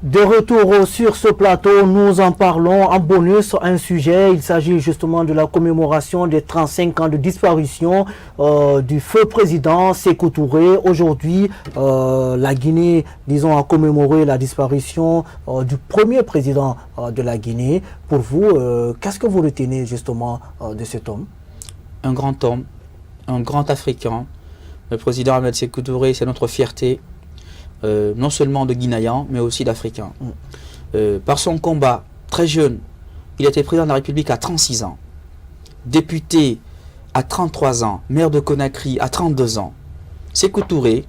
De retour sur ce plateau, nous en parlons en bonus un sujet. Il s'agit justement de la commémoration des 35 ans de disparition du feu président Sékou Touré. Aujourd'hui, la Guinée, disons, a commémoré la disparition du premier président de la Guinée. Pour vous, qu'est-ce que vous retenez justement de cet homme? Un grand homme, un grand Africain. Le président Ahmed Sékou Touré, c'est notre fierté. Non seulement de Guinéens, mais aussi d'Africains. Par son combat, très jeune, il était président de la République à 36 ans, député à 33 ans, maire de Conakry à 32 ans. Sékou Touré,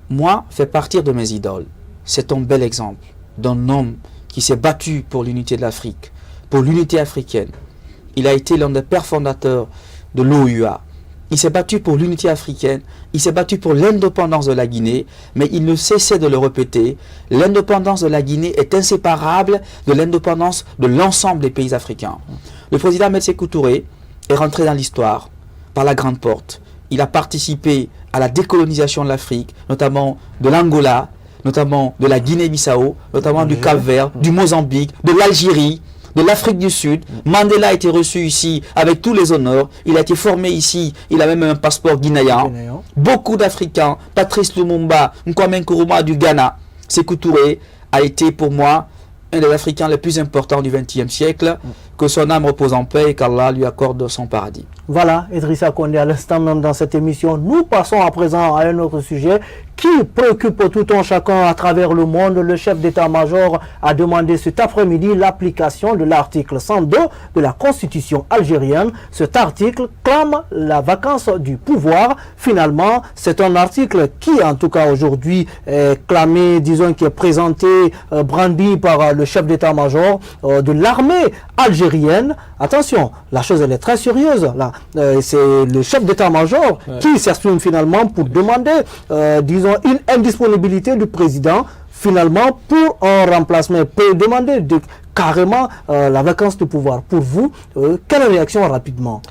moi, fait partie de mes idoles. C'est un bel exemple d'un homme qui s'est battu pour l'unité de l'Afrique, pour l'unité africaine. Il a été l'un des pères fondateurs de l'OUA. Il s'est battu pour l'unité africaine, il s'est battu pour l'indépendance de la Guinée, mais il ne cessait de le répéter, l'indépendance de la Guinée est inséparable de l'indépendance de l'ensemble des pays africains. Le président Ahmed Sékou Touré est rentré dans l'histoire par la grande porte. Il a participé à la décolonisation de l'Afrique, notamment de l'Angola, notamment de la Guinée-Bissau, notamment du Cap-Vert, du Mozambique, de l'Algérie, de l'Afrique du Sud. Mandela a été reçu ici avec tous les honneurs. Il a été formé ici. Il a même un passeport guinéen. Beaucoup d'Africains, Patrice Lumumba, Kwame Nkrumah du Ghana, Sékou Touré a été pour moi un des Africains les plus importants du XXe siècle. Que son âme repose en paix et qu'Allah lui accorde son paradis. Voilà, Idrissa Condé à l'instant même dans cette émission. Nous passons à présent à un autre sujet qui préoccupe tout un chacun à travers le monde. Le chef d'état-major a demandé cet après-midi l'application de l'article 102 de la Constitution algérienne. Cet article clame la vacance du pouvoir. Finalement, c'est un article qui, en tout cas aujourd'hui, est clamé, disons, qui est présenté, brandi par le chef d'état-major de l'armée algérienne. Attention, la chose elle est très sérieuse. Là, c'est le chef d'état-major qui s'exprime finalement pour demander, disons, une indisponibilité du président finalement pour un remplacement, peut demander carrément la vacance du pouvoir. Pour vous, quelle réaction rapidement?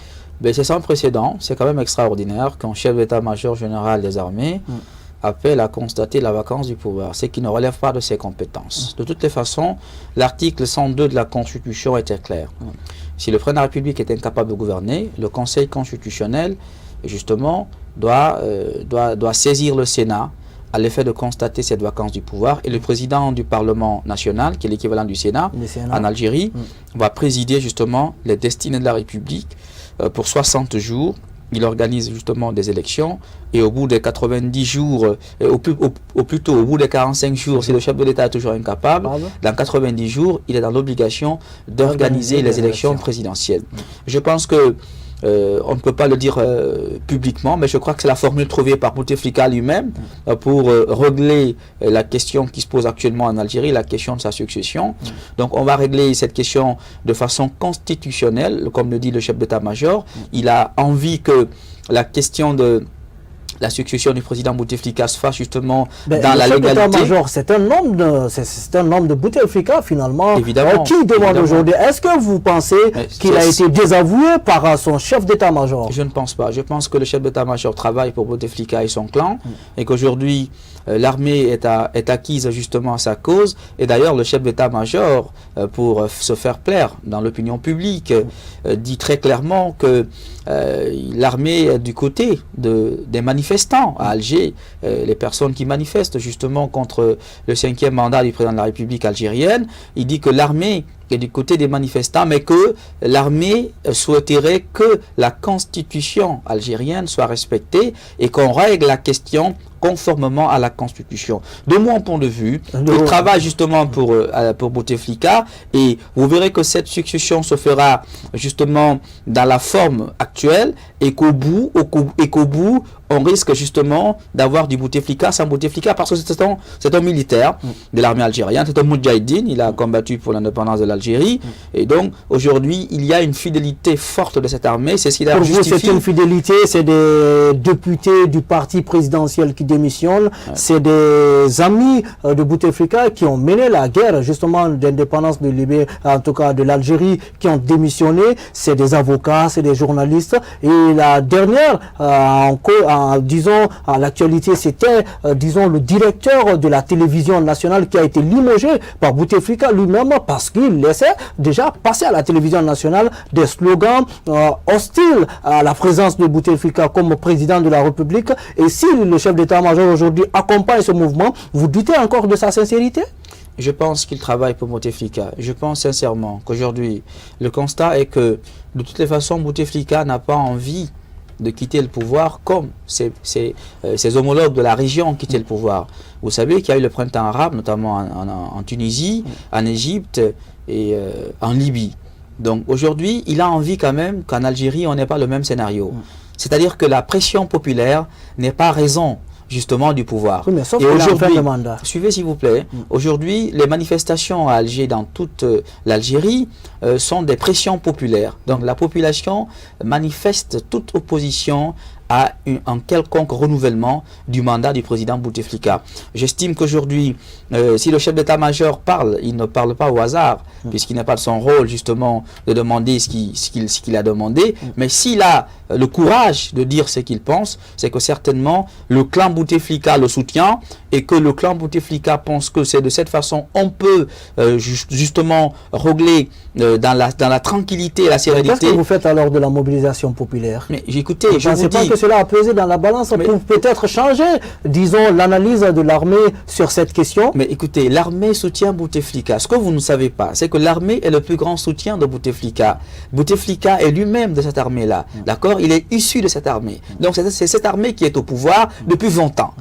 C'est sans précédent, c'est quand même extraordinaire qu'un chef d'état-major général des armées appelle à constater la vacance du pouvoir, ce qui ne relève pas de ses compétences. De toutes les façons, l'article 102 de la Constitution était clair. Si le président de la République est incapable de gouverner, le Conseil constitutionnel, justement, doit saisir le Sénat à l'effet de constater cette vacance du pouvoir. Et le président du Parlement national, qui est l'équivalent du Sénat, en Algérie, va présider justement les destinées de la République pour 60 jours. Il organise justement des élections et au bout des 90 jours, plutôt au bout des 45 jours, si le chef de l'État est toujours incapable, dans 90 jours, il est dans l'obligation d'organiser les élections présidentielles. Je pense que on ne peut pas le dire publiquement, mais je crois que c'est la formule trouvée par Bouteflika lui-même pour régler la question qui se pose actuellement en Algérie, la question de sa succession. Donc on va régler cette question de façon constitutionnelle, comme le dit le chef d'état-major. Il a envie que la question de la succession du président Bouteflika se fasse justement dans la légalité. C'est un homme de Bouteflika finalement. Évidemment. Qui demande aujourd'hui? Est-ce que vous pensez qu'il a été désavoué par son chef d'état-major? Je ne pense pas. Je pense que le chef d'état-major travaille pour Bouteflika et son clan et qu'aujourd'hui l'armée est acquise justement à sa cause. Et d'ailleurs le chef d'état-major, pour se faire plaire dans l'opinion publique, dit très clairement que l'armée est du côté des manifestants à Alger, les personnes qui manifestent justement contre le 5e mandat du président de la République algérienne. Il dit que l'armée est du côté des manifestants, mais que l'armée souhaiterait que la constitution algérienne soit respectée et qu'on règle la question conformément à la Constitution. De mon point de vue, il travaille justement pour Bouteflika et vous verrez que cette succession se fera justement dans la forme actuelle et qu'au bout, on risque justement d'avoir du Bouteflika sans Bouteflika parce que c'est un militaire de l'armée algérienne, c'est un Moudjahidine, il a combattu pour l'indépendance de l'Algérie et donc aujourd'hui il y a une fidélité forte de cette armée, c'est ce qu'il a justifié. Pour vous c'est une fidélité, c'est des députés du parti présidentiel qui démissionnent, c'est des amis de Bouteflika qui ont mené la guerre justement d'indépendance de Libye, en tout cas de l'Algérie, qui ont démissionné, c'est des avocats, c'est des journalistes et la dernière disons, à l'actualité, c'était, disons, le directeur de la télévision nationale qui a été limogé par Bouteflika lui-même parce qu'il laissait déjà passer à la télévision nationale des slogans hostiles à la présence de Bouteflika comme président de la République. Et si le chef d'état-major aujourd'hui accompagne ce mouvement, vous doutez encore de sa sincérité? Je pense qu'il travaille pour Bouteflika. Je pense sincèrement qu'aujourd'hui, le constat est que de toutes les façons, Bouteflika n'a pas envie de quitter le pouvoir comme ses homologues de la région ont quitté le pouvoir. Vous savez qu'il y a eu le printemps arabe, notamment en Tunisie, en Égypte et en Libye. Donc aujourd'hui, il a envie quand même qu'en Algérie, on n'ait pas le même scénario. C'est-à-dire que la pression populaire n'est pas raison justement du pouvoir. Oui, mais sauf et aujourd'hui, suivez s'il vous plaît, aujourd'hui les manifestations à Alger, dans toute l'Algérie, sont des pressions populaires. Donc la population manifeste toute opposition à un quelconque renouvellement du mandat du président Bouteflika. J'estime qu'aujourd'hui, si le chef d'état-major parle, il ne parle pas au hasard, puisqu'il n'est pas de son rôle justement de demander ce qu'il a demandé, mais s'il a le courage de dire ce qu'il pense, c'est que certainement le clan Bouteflika le soutient et que le clan Bouteflika pense que c'est de cette façon on peut justement régler dans la tranquillité et la sérénité. Qu'est-ce que vous faites alors de la mobilisation populaire? Mais écoutez, je ne sais pas que cela a pesé dans la balance pour peut-être changer, disons, l'analyse de l'armée sur cette question. Mais écoutez, l'armée soutient Bouteflika. Ce que vous ne savez pas, c'est que l'armée est le plus grand soutien de Bouteflika. Bouteflika est lui-même de cette armée-là. D'accord? Il est issu de cette armée. Donc c'est cette armée qui est au pouvoir depuis 20 ans.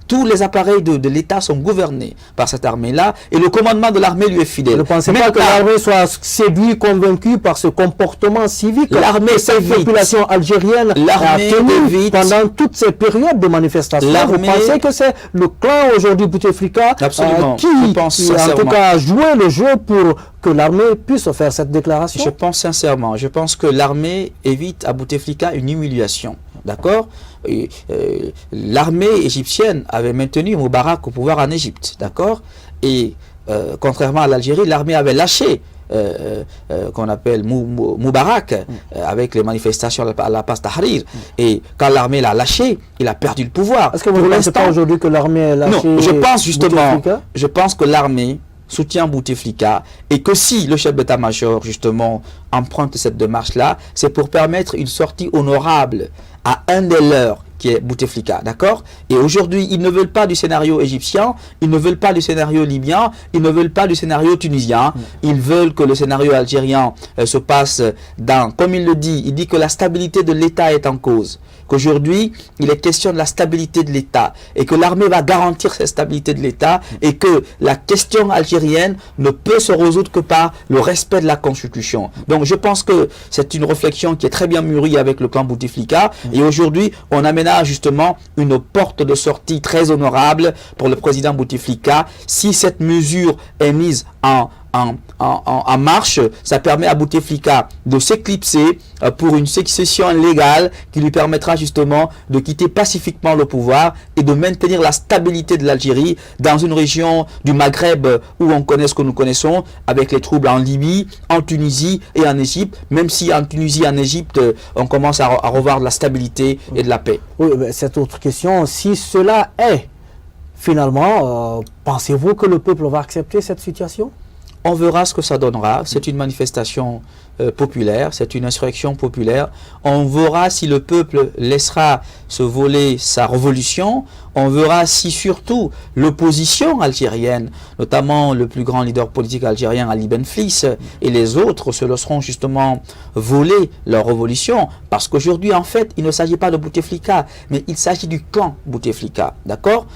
Tous les appareils de l'État sont gouvernés par cette armée-là et le commandement de l'armée lui est fidèle. Ne pensez pas que l'armée soit séduite, convaincue par ce comportement civique? L'armée, cette population algérienne a tenu pendant toutes ces périodes de manifestations. Vous pensez que c'est le clan aujourd'hui Bouteflika qui en tout cas a joué le jeu pour que l'armée puisse faire cette déclaration? Je pense sincèrement, je pense que l'armée évite à Bouteflika une humiliation. D'accord? L'armée égyptienne avait maintenu Moubarak au pouvoir en Égypte. D'accord? Et contrairement à l'Algérie, l'armée avait lâché qu'on appelle Moubarak avec les manifestations à la place Tahrir. Et quand l'armée l'a lâché, il a perdu le pouvoir. Est-ce que vous ne pensez pas aujourd'hui que l'armée a lâché? Non, je pense justement, je pense que l'armée soutient Bouteflika et que si le chef d'état-major justement emprunte cette démarche-là, c'est pour permettre une sortie honorable à un des leurs qui est Bouteflika, d'accord? Et aujourd'hui, ils ne veulent pas du scénario égyptien, ils ne veulent pas du scénario libyen, ils ne veulent pas du scénario tunisien, ils veulent que le scénario algérien se passe dans, comme il le dit, il dit que la stabilité de l'État est en cause, qu'aujourd'hui, il est question de la stabilité de l'État et que l'armée va garantir cette stabilité de l'État et que la question algérienne ne peut se résoudre que par le respect de la Constitution. Donc je pense que c'est une réflexion qui est très bien mûrie avec le clan Bouteflika et aujourd'hui, on aménage justement une porte de sortie très honorable pour le président Bouteflika. Si cette mesure est mise en marche, ça permet à Bouteflika de s'éclipser pour une succession légale qui lui permettra justement de quitter pacifiquement le pouvoir et de maintenir la stabilité de l'Algérie dans une région du Maghreb où on connaît ce que nous connaissons avec les troubles en Libye, en Tunisie et en Égypte, même si en Tunisie et en Égypte on commence à revoir de la stabilité et de la paix. Oui, mais cette autre question, si cela est finalement, pensez-vous que le peuple va accepter cette situation? On verra ce que ça donnera. C'est une manifestation populaire, c'est une insurrection populaire. On verra si le peuple laissera se voler sa révolution. On verra si surtout l'opposition algérienne, notamment le plus grand leader politique algérien Ali Benflis et les autres se laisseront justement voler leur révolution. Parce qu'aujourd'hui, en fait, il ne s'agit pas de Bouteflika, mais il s'agit du clan Bouteflika. D'accord?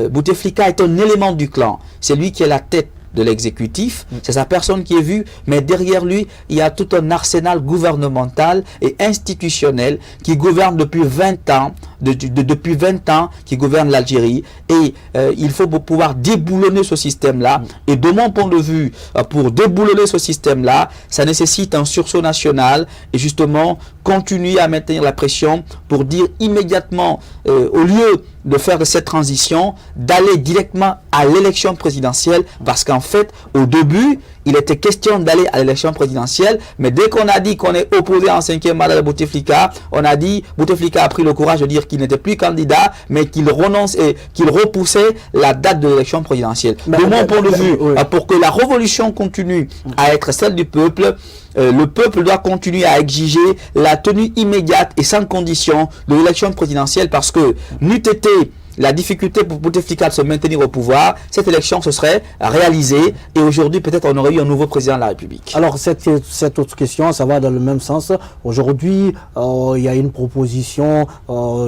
Bouteflika est un élément du clan. C'est lui qui est la tête de l'exécutif, c'est sa personne qui est vue, mais derrière lui, il y a tout un arsenal gouvernemental et institutionnel qui gouverne depuis 20 ans, depuis 20 ans, qui gouverne l'Algérie. Et il faut pouvoir déboulonner ce système-là. Et de mon point de vue, pour déboulonner ce système-là, ça nécessite un sursaut national et justement continuer à maintenir la pression pour dire immédiatement, au lieu de faire de cette transition, d'aller directement à l'élection présidentielle, parce qu'en fait, au début, il était question d'aller à l'élection présidentielle, mais dès qu'on a dit qu'on est opposé en 5e mandat de Bouteflika, on a dit, Bouteflika a pris le courage de dire qu'il n'était plus candidat, mais qu'il renonce et qu'il repoussait la date de l'élection présidentielle. De mon point de vue, pour que la révolution continue à être celle du peuple, le peuple doit continuer à exiger la tenue immédiate et sans condition de l'élection présidentielle, parce que n'eût été la difficulté pour Bouteflika de se maintenir au pouvoir, cette élection se serait réalisée et aujourd'hui peut-être on aurait eu un nouveau président de la République. Alors cette autre question, ça va dans le même sens. Aujourd'hui, il y a une proposition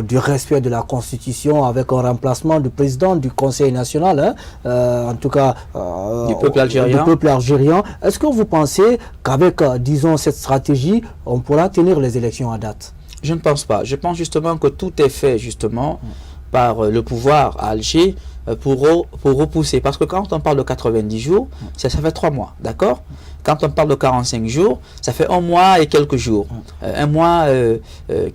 du respect de la Constitution avec un remplacement du président du Conseil national, en tout cas du peuple algérien. Est-ce que vous pensez qu'avec, disons, cette stratégie, on pourra tenir les élections à date? Je ne pense pas. Je pense justement que tout est fait justement par le pouvoir à Alger pour repousser. Parce que quand on parle de 90 jours, ça fait 3 mois, d'accord? Quand on parle de 45 jours, ça fait 1 mois et quelques jours. 1 mois,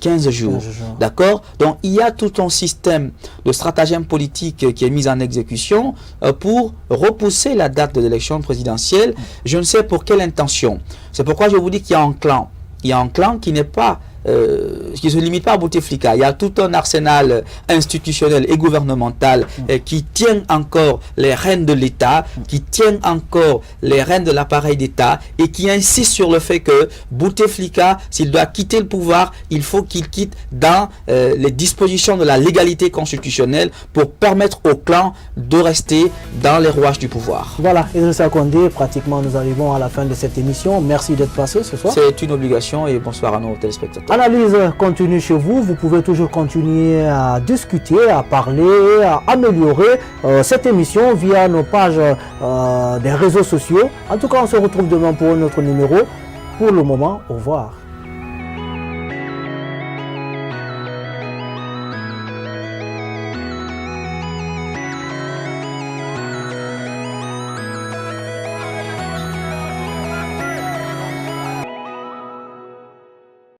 15 jours, d'accord? Donc il y a tout un système de stratagème politique qui est mis en exécution pour repousser la date de l'élection présidentielle. Je ne sais pour quelle intention. C'est pourquoi je vous dis qu'il y a un clan. Il y a un clan qui n'est pas qui ne se limite pas à Bouteflika. Il y a tout un arsenal institutionnel et gouvernemental qui tient encore les rênes de l'État, qui tient encore les rênes de l'appareil d'État et qui insiste sur le fait que Bouteflika, s'il doit quitter le pouvoir, il faut qu'il quitte dans les dispositions de la légalité constitutionnelle pour permettre au clan de rester dans les rouages du pouvoir. Voilà, Idrissa Condé, pratiquement nous arrivons à la fin de cette émission. Merci d'être passé ce soir. C'est une obligation et bonsoir à nos téléspectateurs. Analyse continue chez vous. Vous pouvez toujours continuer à discuter, à parler, à améliorer cette émission via nos pages des réseaux sociaux. En tout cas, on se retrouve demain pour un autre numéro. Pour le moment, au revoir.